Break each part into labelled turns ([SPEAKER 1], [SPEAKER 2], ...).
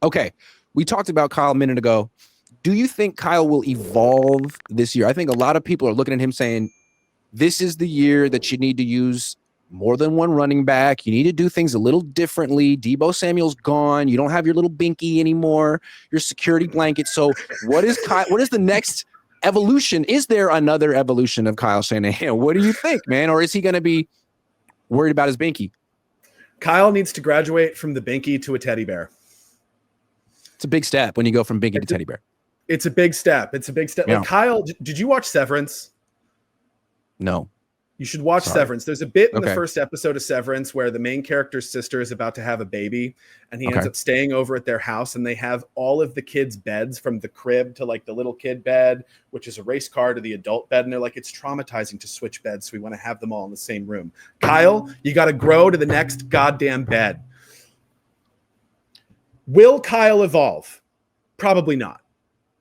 [SPEAKER 1] Okay. We talked about Kyle a minute ago. Do you think Kyle will evolve this year? I think a lot of people are looking at him saying, this is the year that you need to use more than one running back. You need to do things a little differently. Deebo Samuel's gone. You don't have your little binky anymore, your security blanket. So what is the next evolution? Is there another evolution of Kyle Shanahan? What do you think, man? Or is he going to be worried about his binky?
[SPEAKER 2] Kyle needs to graduate from the binky to a teddy bear.
[SPEAKER 1] It's a big step when you go from binky to teddy bear.
[SPEAKER 2] It's a big step.
[SPEAKER 1] Yeah.
[SPEAKER 2] Like, Kyle, did you watch Severance?
[SPEAKER 1] No.
[SPEAKER 2] You should watch Severance. There's a bit in
[SPEAKER 1] Okay.
[SPEAKER 2] the first episode of Severance where the main character's sister is about to have a baby, and he ends up staying over at their house, and they have all of the kids' beds, from the crib to like the little kid bed, which is a race car, to the adult bed. And they're like, it's traumatizing to switch beds, so we want to have them all in the same room. Kyle, you got to grow to the next goddamn bed. Will Kyle evolve? Probably not.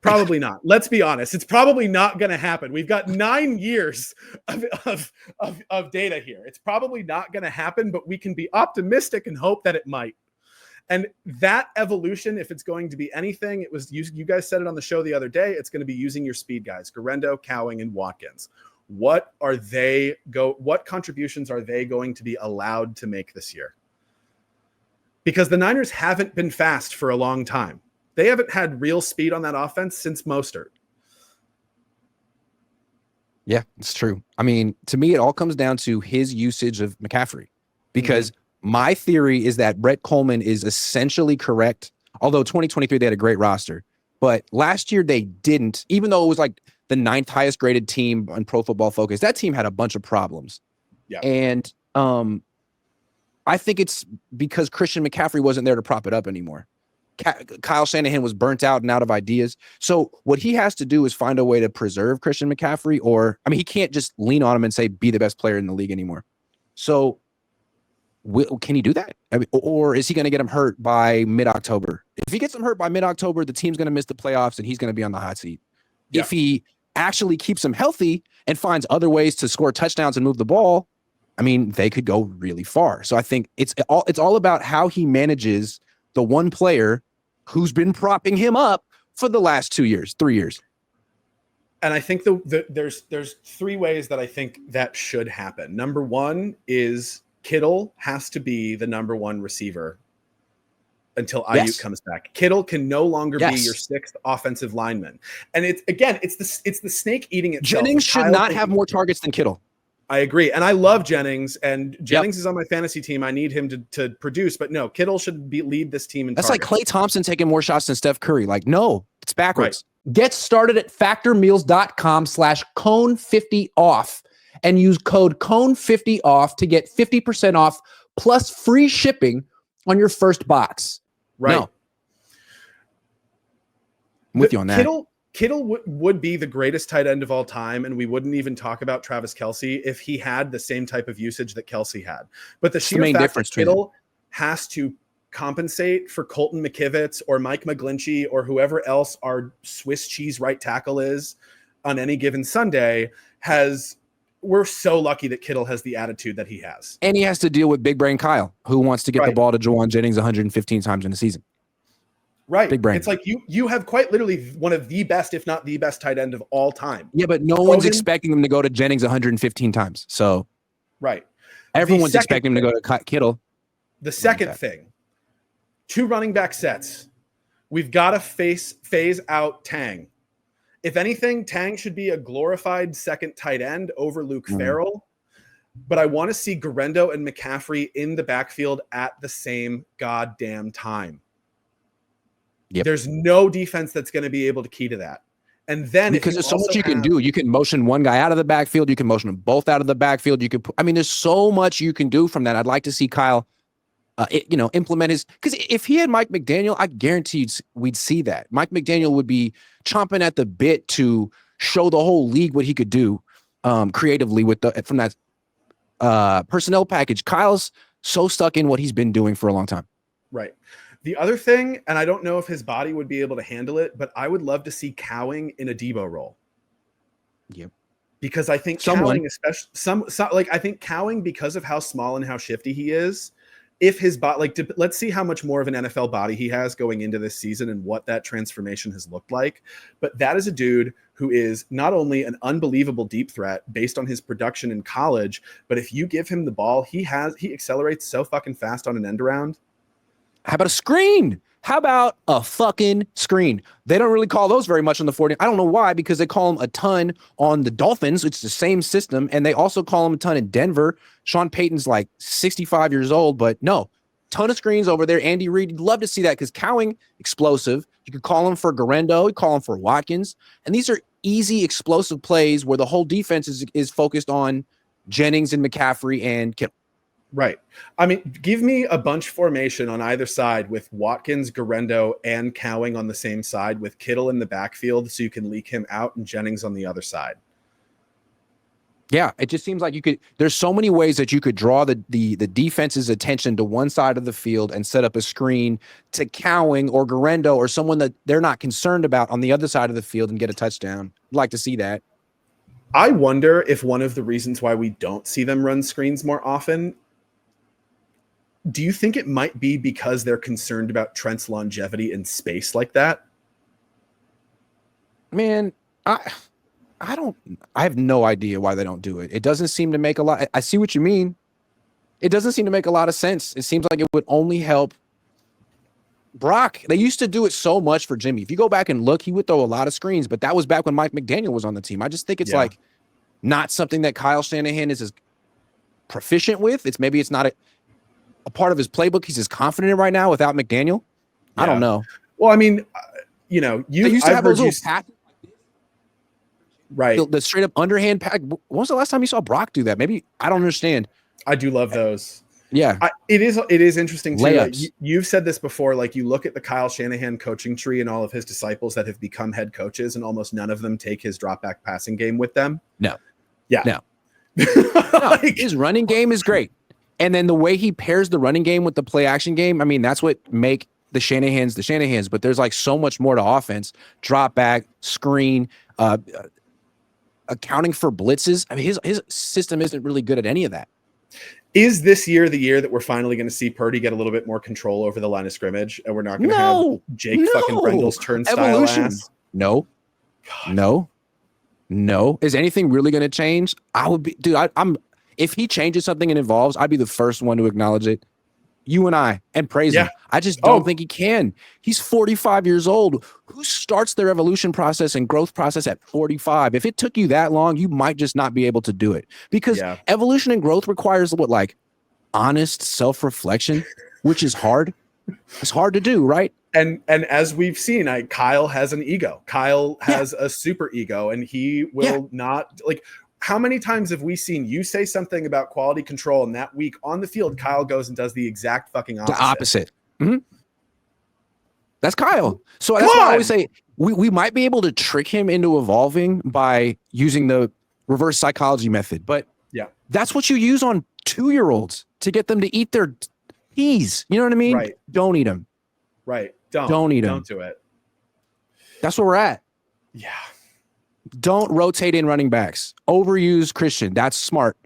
[SPEAKER 2] Probably not. Let's be honest. It's probably not going to happen. We've got 9 years of data here. It's probably not going to happen, but we can be optimistic and hope that it might. And that evolution, if it's going to be anything, it was you guys said it on the show the other day. It's going to be using your speed guys, Garendo, Cowing, and Watkins. What contributions are they going to be allowed to make this year? Because the Niners haven't been fast for a long time. They haven't had real speed on that offense since Mostert.
[SPEAKER 1] Yeah, it's true. I mean, to me, it all comes down to his usage of McCaffrey, because my theory is that Brett Coleman is essentially correct. Although 2023, they had a great roster, but last year they didn't, even though it was like the 9th highest graded team on Pro Football Focus. That team had a bunch of problems.
[SPEAKER 2] Yeah.
[SPEAKER 1] And I think it's because Christian McCaffrey wasn't there to prop it up anymore. Kyle Shanahan was burnt out and out of ideas. So what he has to do is find a way to preserve Christian McCaffrey, he can't just lean on him and say, be the best player in the league anymore. So can he do that? Or is he going to get him hurt by mid-October? If he gets him hurt by mid-October, the team's going to miss the playoffs and he's going to be on the hot seat. Yeah. If he actually keeps him healthy and finds other ways to score touchdowns and move the ball, they could go really far. So I think it's all about how he manages the one player who's been propping him up for the last 3 years.
[SPEAKER 2] And I think there's 3 ways that I think that should happen. Number 1 is Kittle has to be the number 1 receiver until Ayuk comes back. Kittle can no longer be your 6th offensive lineman. And it's the snake eating itself.
[SPEAKER 1] Jennings should not have more targets than Kittle.
[SPEAKER 2] I agree. And I love Jennings, and Jennings is on my fantasy team. I need him to produce, but no, Kittle should lead this team in
[SPEAKER 1] That's
[SPEAKER 2] targets.
[SPEAKER 1] like Klay Thompson taking more shots than Steph Curry. Like, no, it's backwards.
[SPEAKER 2] Right.
[SPEAKER 3] Get started at factormeals.com/Cohn50off and use code Cohn50off to get 50% off plus free shipping on your first box.
[SPEAKER 2] Right.
[SPEAKER 1] No. I'm with you on that.
[SPEAKER 2] Kittle would be the greatest tight end of all time, and we wouldn't even talk about Travis Kelce if he had the same type of usage that Kelce had. But the sheer fact that Kittle has to compensate for Colton McKivitz or Mike McGlinchey or whoever else our Swiss cheese right tackle is on any given Sunday we're so lucky that Kittle has the attitude that he has.
[SPEAKER 1] And he has to deal with Big Brain Kyle, who wants to get the ball to Juwan Jennings 115 times in a season.
[SPEAKER 2] Right.
[SPEAKER 1] Big brain.
[SPEAKER 2] It's like you have quite literally one of the best, if not the best tight end of all time.
[SPEAKER 1] Yeah, but no one's expecting him to go to Jennings 115 times. So
[SPEAKER 2] right.
[SPEAKER 1] Everyone's expecting him to go to Kittle.
[SPEAKER 2] The second thing, 2 running back sets. We've got to phase out Tang. If anything, Tang should be a glorified second tight end over Luke Farrell. But I want to see Garendo and McCaffrey in the backfield at the same goddamn time.
[SPEAKER 1] Yep.
[SPEAKER 2] There's no defense that's going to be able to key to that. And then
[SPEAKER 1] because there's so much you can do. You can motion one guy out of the backfield. You can motion them both out of the backfield. You could, there's so much you can do from that. I'd like to see Kyle, implement his, because if he had Mike McDaniel, I guarantee we'd see that. Mike McDaniel would be chomping at the bit to show the whole league what he could do creatively from that personnel package. Kyle's so stuck in what he's been doing for a long time.
[SPEAKER 2] Right. The other thing, and I don't know if his body would be able to handle it, but I would love to see Cowing in a Deebo role.
[SPEAKER 1] Yep.
[SPEAKER 2] Because I think Cowing, especially I think Cowing, because of how small and how shifty he is, if his body, let's see how much more of an NFL body he has going into this season and what that transformation has looked like. But that is a dude who is not only an unbelievable deep threat based on his production in college, but if you give him the ball, he accelerates so fucking fast on an end around.
[SPEAKER 1] How about a screen? How about a fucking screen? They don't really call those very much on the 40. I don't know why, because they call them a ton on the Dolphins. It's the same system. And they also call them a ton in Denver. Sean Payton's like 65 years old, but no, ton of screens over there. Andy Reid, you'd love to see that because Cowing, explosive. You could call him for Garendo. You call him for Watkins. And these are easy, explosive plays where the whole defense is focused on Jennings and McCaffrey and Kittle.
[SPEAKER 2] Right. I mean, give me a bunch formation on either side with Watkins, Garendo, and Cowing on the same side with Kittle in the backfield so you can leak him out and Jennings on the other side.
[SPEAKER 1] Yeah, it just seems like there's so many ways that you could draw the defense's attention to one side of the field and set up a screen to Cowing or Garendo or someone that they're not concerned about on the other side of the field and get a touchdown. I'd like to see that.
[SPEAKER 2] I wonder if one of the reasons why we don't see them run screens more often, do you think it might be because they're concerned about Trent's longevity in space like that?
[SPEAKER 1] Man, I have no idea why they don't do it. It doesn't seem to make a lot. I see what you mean. It doesn't seem to make a lot of sense. It seems like it would only help Brock. They used to do it so much for Jimmy. If you go back and look, he would throw a lot of screens, but that was back when Mike McDaniel was on the team. I just think it's like not something that Kyle Shanahan is as proficient with. Maybe it's not a part of his playbook he's as confident in right now without McDaniel. I don't know.
[SPEAKER 2] Well, I mean, you
[SPEAKER 1] used to have those little passes.
[SPEAKER 2] Right.
[SPEAKER 1] The straight up underhand pack. When was the last time you saw Brock do that? Maybe I don't understand.
[SPEAKER 2] I do love those.
[SPEAKER 1] Yeah.
[SPEAKER 2] It is interesting too.
[SPEAKER 1] Layups.
[SPEAKER 2] You've said this before, like you look at the Kyle Shanahan coaching tree and all of his disciples that have become head coaches and almost none of them take his drop back passing game with them.
[SPEAKER 1] No.
[SPEAKER 2] Yeah.
[SPEAKER 1] No. His running game is great. And then the way he pairs the running game with the play action game, I mean, that's what make the Shanahans, but there's like so much more to offense. Drop back, screen, accounting for blitzes. I mean, his system isn't really good at any of that.
[SPEAKER 2] Is this year the year that we're finally going to see Purdy get a little bit more control over the line of scrimmage and we're not going to have Jake fucking Brendel's turnstile ass? No. Is anything really going to change? I would be, dude, if he changes something and evolves, I'd be the first one to acknowledge it. You and I, and praise him. I just don't think he can. He's 45 years old. Who starts their evolution process and growth process at 45? If it took you that long, you might just not be able to do it because evolution and growth requires honest self-reflection, which is hard. It's hard to do, right? And as we've seen, Kyle has an ego. Kyle has a super ego, and he will not how many times have we seen you say something about quality control and that week on the field, Kyle goes and does the exact fucking opposite?
[SPEAKER 1] The opposite. Mm-hmm. That's Kyle. So that's why I always say we might be able to trick him into evolving by using the reverse psychology method. But that's what you use on 2-year-olds to get them to eat their peas. You know what I mean?
[SPEAKER 2] Right.
[SPEAKER 1] Don't eat them.
[SPEAKER 2] Right.
[SPEAKER 1] Don't eat them.
[SPEAKER 2] Don't do it.
[SPEAKER 1] That's where we're at.
[SPEAKER 2] Yeah.
[SPEAKER 1] Don't rotate in running backs. Overuse Christian. That's smart.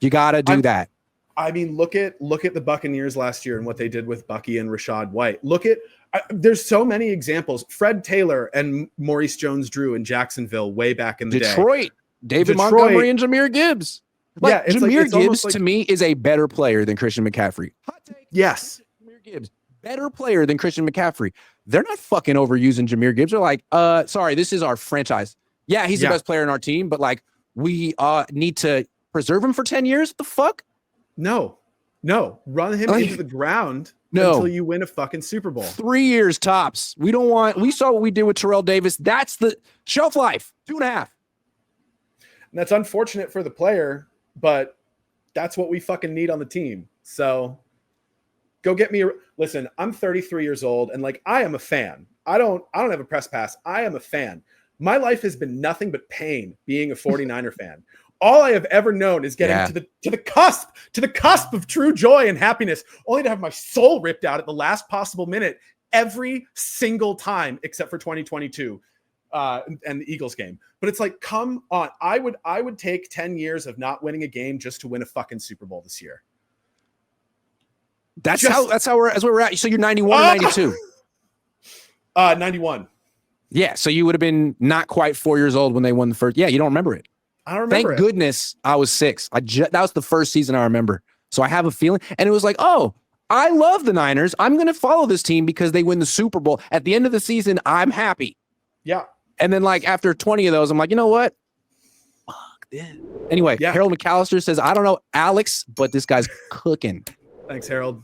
[SPEAKER 1] You got to do that.
[SPEAKER 2] I mean, look at the Buccaneers last year and what they did with Bucky and Rashad White. There's so many examples. Fred Taylor and Maurice Jones-Drew in Jacksonville way back in the day.
[SPEAKER 1] Detroit. David Montgomery and Jahmyr Gibbs. Jahmyr Gibbs to me is a better player than Christian McCaffrey. Hot take.
[SPEAKER 2] Yes.
[SPEAKER 1] Jahmyr Gibbs, better player than Christian McCaffrey. They're not fucking overusing Jahmyr Gibbs. They're like, sorry, this is our franchise. Yeah, he's the best player in our team, but we need to preserve him for 10 years. What the fuck?
[SPEAKER 2] No. Run him into the ground until you win a fucking Super Bowl.
[SPEAKER 1] 3 years tops. We saw what we did with Terrell Davis. That's the shelf life. 2.5.
[SPEAKER 2] And that's unfortunate for the player, but that's what we fucking need on the team. So go get me listen, I'm 33 years old and I am a fan. I don't have a press pass. I am a fan. My life has been nothing but pain being a 49er fan. All I have ever known is getting to the cusp of true joy and happiness, only to have my soul ripped out at the last possible minute every single time, except for 2022 and the Eagles game. But it's come on. I would take 10 years of not winning a game just to win a fucking Super Bowl this year.
[SPEAKER 1] That's where we're at. So you're 91 or 92.
[SPEAKER 2] 91.
[SPEAKER 1] Yeah. So you would have been not quite 4 years old when they won the first. Yeah, you don't remember it.
[SPEAKER 2] I don't remember.
[SPEAKER 1] Thank goodness I was 6. That was the first season I remember. So I have a feeling, and it was like, oh, I love the Niners. I'm going to follow this team because they win the Super Bowl. At the end of the season, I'm happy.
[SPEAKER 2] Yeah.
[SPEAKER 1] And then like after 20 of those, I'm like, you know what? Fuck this. Anyway, Harold McAllister says, I don't know Alex, but this guy's cooking.
[SPEAKER 2] Thanks, Harold.